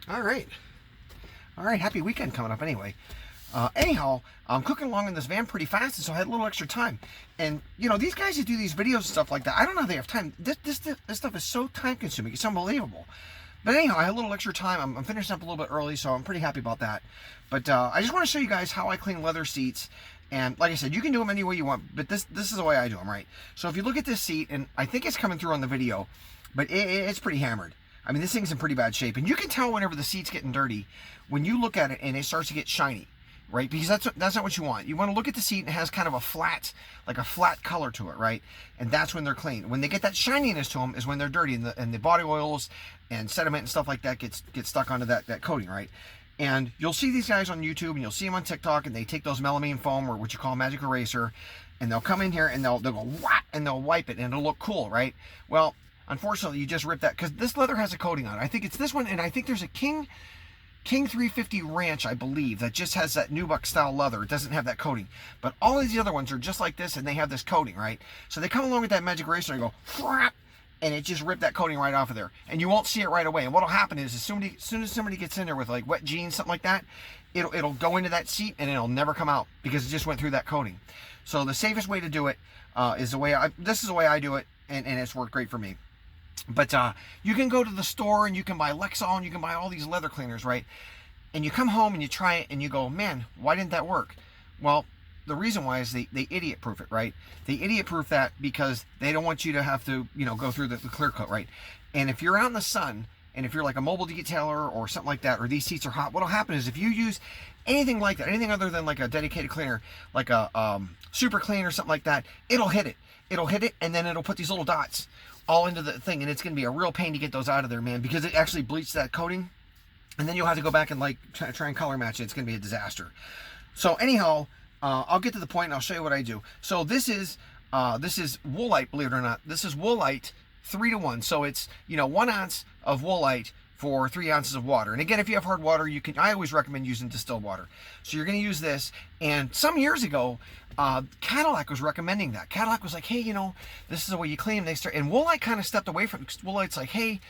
All right. All right. Happy weekend coming up anyway. Anyhow, I'm cooking along in this van pretty fast, and so I had a little extra time. And, you know, these guys that do these videos and stuff like that, I don't know how they have time. This stuff is so time consuming. It's unbelievable. But anyhow, I had a little extra time. I'm finishing up a little bit early, so I'm pretty happy about that. But I just want to show you guys how I clean leather seats. And like I said, you can do them any way you want, but this is the way I do them, right? So if you look at this seat, and I think it's coming through on the video, but it's pretty hammered. I mean, this thing's in pretty bad shape. And you can tell whenever the seat's getting dirty, when you look at it and it starts to get shiny, right? Because that's not what you want. You want to look at the seat and it has kind of a flat color to it, right? And that's when they're clean. When they get that shininess to them is when they're dirty, and the body oils and sediment and stuff like that get stuck onto that coating, right? And you'll see these guys on YouTube, and you'll see them on TikTok, and they take those melamine foam, or what you call magic eraser, and they'll come in here and they'll go whap, and they'll wipe it, and it'll look cool, right? Well, unfortunately, you just ripped that, because this leather has a coating on it. I think it's this one, and I think there's a King 350 Ranch, I believe, that just has that nubuck style leather. It doesn't have that coating. But all of these other ones are just like this, and they have this coating, right? So they come along with that magic eraser and go whap, and it just ripped that coating right off of there. And you won't see it right away. And what'll happen is, as soon as somebody gets in there with like wet jeans, something like that, it'll go into that seat and it'll never come out, because it just went through that coating. So the safest way to do it is the way this is the way I do it, and it's worked great for me. But you can go to the store and you can buy Lexol, and you can buy all these leather cleaners, right? And you come home and you try it and you go, man, why didn't that work? Well, the reason why is they idiot proof it, right? They idiot proof that because they don't want you to have to, go through the clear coat, right? And if you're out in the sun, and if you're like a mobile detailer or something like that, or these seats are hot, what'll happen is if you use anything like that, anything other than like a dedicated cleaner, like a super clean or something like that, it'll hit it. It'll hit it, and then it'll put these little dots all into the thing, and it's going to be a real pain to get those out of there, man, because it actually bleached that coating, and then you'll have to go back and like try and color match it. It's going to be a disaster. So anyhow, I'll get to the point and I'll show you what I do. So this is Woolite, believe it or not. This is Woolite 3-to-1. So it's 1 ounce of Woolite for 3 ounces of water. And again, if you have hard water, I always recommend using distilled water. So you're going to use this. And some years ago, Cadillac was recommending that. Cadillac was like, hey, this is the way you clean them. And Woolite kind of stepped away from it. Woolite's like, hey,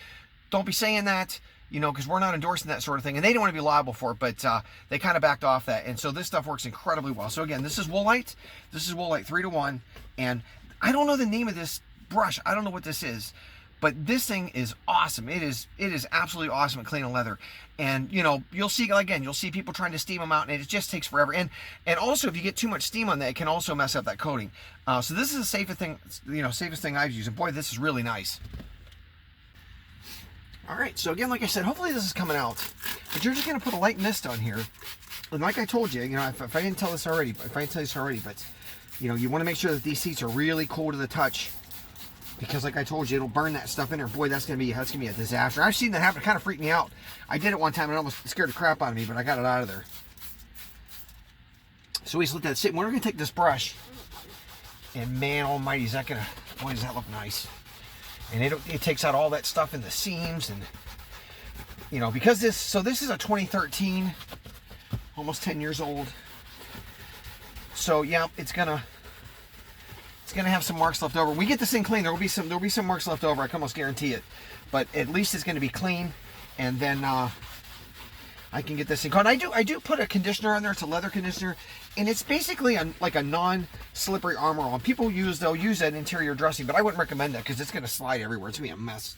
don't be saying that, because we're not endorsing that sort of thing. And they didn't want to be liable for it, but they kind of backed off that. And so this stuff works incredibly well. So again, this is Woolite. This is Woolite 3-to-1. And I don't know the name of this brush. I don't know what this is. But this thing is awesome. It is absolutely awesome at cleaning leather. And, you'll see people trying to steam them out, and it just takes forever. And also, if you get too much steam on that, it can also mess up that coating. So this is the safest thing I've used. And boy, this is really nice. All right, so again, like I said, hopefully this is coming out. But you're just going to put a light mist on here. And like I told you, if I didn't tell this already, but, you want to make sure that these seats are really cool to the touch. Because like I told you, it'll burn that stuff in there. Boy, that's gonna be a disaster. I've seen that happen. It kind of freaked me out. I did it one time and it almost scared the crap out of me, but I got it out of there. So we just let that sit. We're gonna take this brush, and man almighty, boy, does that look nice. And it takes out all that stuff in the seams, and because this is a 2013, almost 10 years old. So yeah, it's gonna have some marks left over. When we get this thing clean, there'll be some marks left over. I can almost guarantee it. But at least it's going to be clean, and then I can get this thing clean. I do put a conditioner on there. It's a leather conditioner, and it's basically like a non-slippery armor on. They'll use that in interior dressing, but I wouldn't recommend that because it's going to slide everywhere. It's going to be a mess.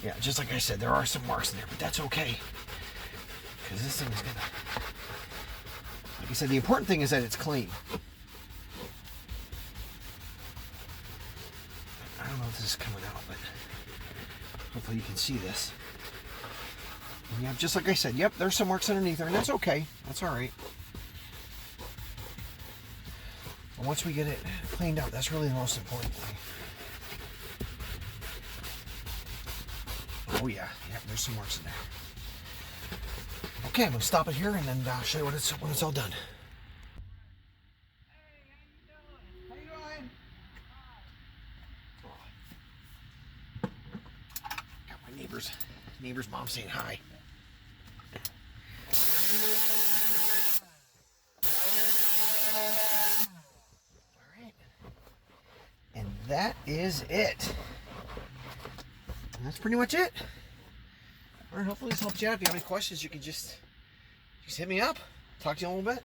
Yeah, just like I said, there are some marks in there, but that's okay. Because this thing is gonna... Like I said, the important thing is that it's clean. I don't know if this is coming out, but hopefully you can see this. And yeah, just like I said, yep, there's some marks underneath there, and that's okay. That's alright. But once we get it cleaned up, that's really the most important thing. Oh yeah, there's some marks in there. Okay, I'm gonna stop it here and then show you when it's all done. Hey, how you doing? Got my neighbor's mom saying hi. that is it. That's pretty much it. All right, hopefully this helps you out. If you have any questions, you can just hit me up. Talk to you in a little bit.